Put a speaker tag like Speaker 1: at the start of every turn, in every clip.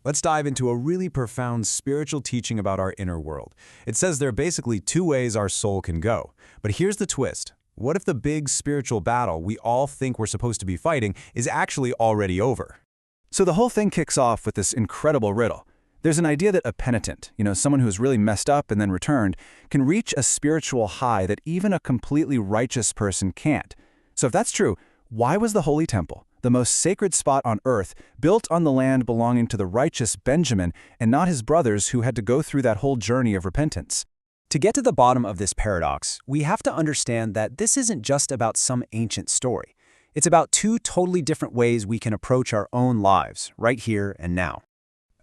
Speaker 1: let's dive into a really profound spiritual teaching about our inner world. It says there are basically two ways our soul can go. But here's the twist. What if the big spiritual battle we all think we're supposed to be fighting is actually already over? So the whole thing kicks off with this incredible riddle. There's an idea that a penitent, someone who's really messed up and then returned, can reach a spiritual high that even a completely righteous person can't. So if that's true, why was the Holy Temple, the most sacred spot on earth, built on the land belonging to the righteous Benjamin and not his brothers who had to go through that whole journey of repentance?
Speaker 2: To get to the bottom of this paradox, we have to understand that this isn't just about some ancient story. It's about two totally different ways we can approach our own lives, right here and now.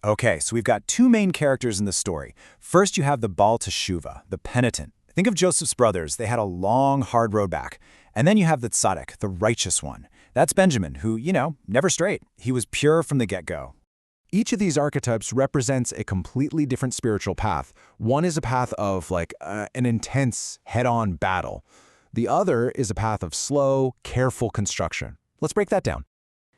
Speaker 2: Okay, so we've got two main characters in the story. First, you have the Baal Teshuvah, the penitent. Think of Joseph's brothers. They had a long, hard road back. And then you have the Tzaddik, the righteous one. That's Benjamin, who, never strayed. He was pure from the get-go.
Speaker 1: Each of these archetypes represents a completely different spiritual path. One is a path of, an intense, head-on battle. The other is a path of slow, careful construction. Let's break that down.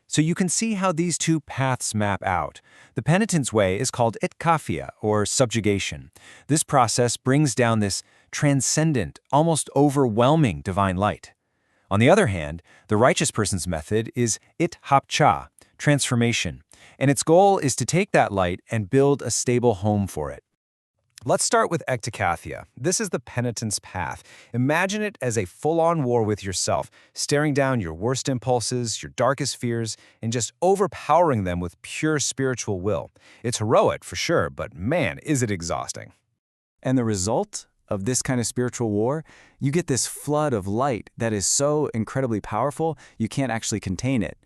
Speaker 2: So you can see how these two paths map out. The penitent's way is called itkafia, or subjugation. This process brings down this transcendent, almost overwhelming divine light. On the other hand, the righteous person's method is ithapcha, transformation, and its goal is to take that light and build a stable home for it. Let's start with ectakathia. This is the penitent's path. Imagine it as a full-on war with yourself, staring down your worst impulses, your darkest fears, and just overpowering them with pure spiritual will. It's heroic for sure, but man, is it exhausting.
Speaker 1: And the result of this kind of spiritual war, you get this flood of light that is so incredibly powerful, you can't actually contain it.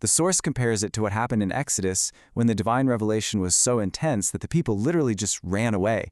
Speaker 1: The source compares it to what happened in Exodus when the divine revelation was so intense that the people literally just ran away.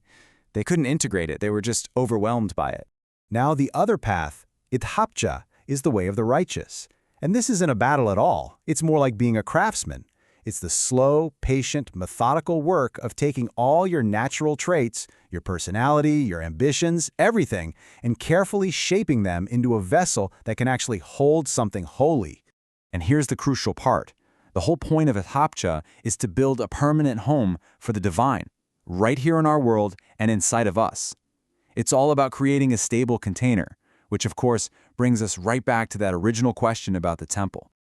Speaker 1: They couldn't integrate it, they were just overwhelmed by it. Now the other path, ithapcha, is the way of the righteous. And this isn't a battle at all, it's more like being a craftsman. It's the slow, patient, methodical work of taking all your natural traits, your personality, your ambitions, everything, and carefully shaping them into a vessel that can actually hold something holy. And here's the crucial part. The whole point of ithapcha is to build a permanent home for the divine, right here in our world and inside of us. It's all about creating a stable container, which of course brings us right back to that original question about the temple.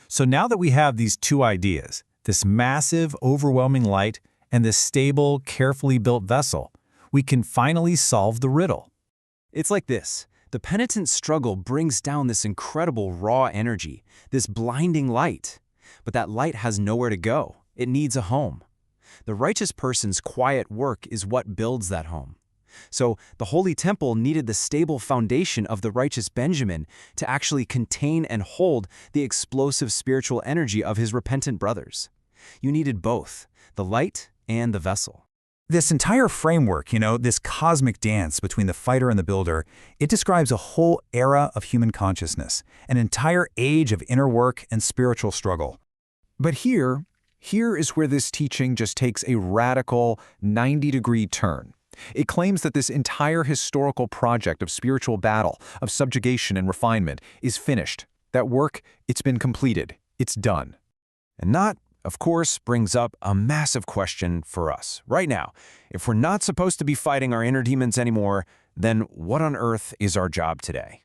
Speaker 1: So now that we have these two ideas, this massive, overwhelming light and this stable, carefully built vessel, we can finally solve the riddle.
Speaker 2: It's like this. The penitent's struggle brings down this incredible raw energy, this blinding light. But that light has nowhere to go. It needs a home. The righteous person's quiet work is what builds that home. So the Holy Temple needed the stable foundation of the righteous Benjamin to actually contain and hold the explosive spiritual energy of his repentant brothers. You needed both, the light and the vessel.
Speaker 1: This entire framework, this cosmic dance between the fighter and the builder, it describes a whole era of human consciousness, an entire age of inner work and spiritual struggle. But here is where this teaching just takes a radical 90-degree turn. It claims that this entire historical project of spiritual battle, of subjugation and refinement, is finished. That work, it's been completed. It's done. And that, of course, brings up a massive question for us right now. If we're not supposed to be fighting our inner demons anymore, then what on earth is our job today?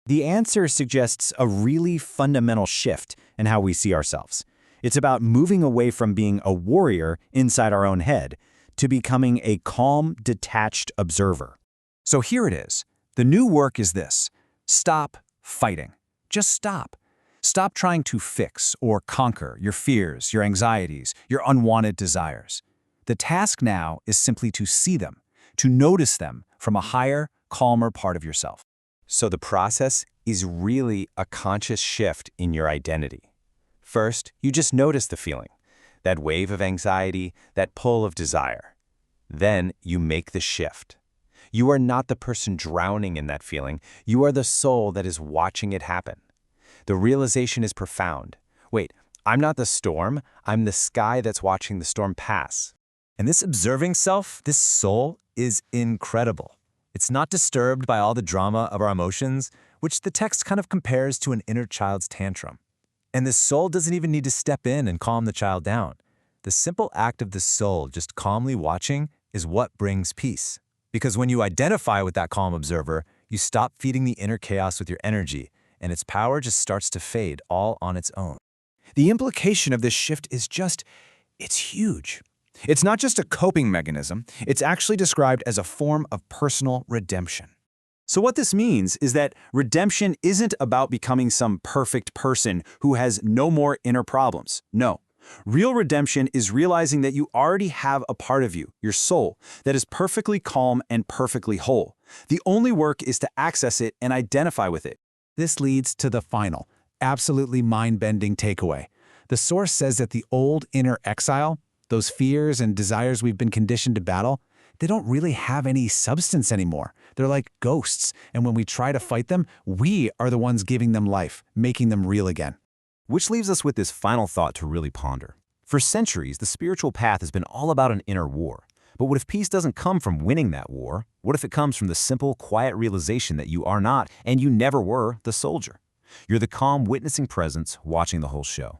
Speaker 2: The answer suggests a really fundamental shift in how we see ourselves. It's about moving away from being a warrior inside our own head to becoming a calm, detached observer. So here it is. The new work is this. Stop fighting. Just stop. Stop trying to fix or conquer your fears, your anxieties, your unwanted desires. The task now is simply to see them, to notice them from a higher, calmer part of yourself.
Speaker 3: So the process is really a conscious shift in your identity. First, you just notice the feeling, that wave of anxiety, that pull of desire. Then you make the shift. You are not the person drowning in that feeling. You are the soul that is watching it happen. The realization is profound. Wait, I'm not the storm. I'm the sky that's watching the storm pass.
Speaker 2: And this observing self, this soul, is incredible. It's not disturbed by all the drama of our emotions, which the text kind of compares to an inner child's tantrum. And this soul doesn't even need to step in and calm the child down.
Speaker 3: The simple act of the soul just calmly watching is what brings peace. Because when you identify with that calm observer, you stop feeding the inner chaos with your energy, and its power just starts to fade all on its own.
Speaker 2: The implication of this shift is it's huge. It's not just a coping mechanism, it's actually described as a form of personal redemption. So what this means is that redemption isn't about becoming some perfect person who has no more inner problems. No. Real redemption is realizing that you already have a part of you, your soul, that is perfectly calm and perfectly whole. The only work is to access it and identify with it. This leads to the final, absolutely mind-bending takeaway. The Source says that the old inner exile, those fears and desires we've been conditioned to battle, they don't really have any substance anymore. They're like ghosts, and when we try to fight them, we are the ones giving them life, making them real again.
Speaker 3: Which leaves us with this final thought to really ponder. For centuries, the spiritual path has been all about an inner war. But what if peace doesn't come from winning that war? What if it comes from the simple, quiet realization that you are not, and you never were, the soldier? You're the calm, witnessing presence watching the whole show.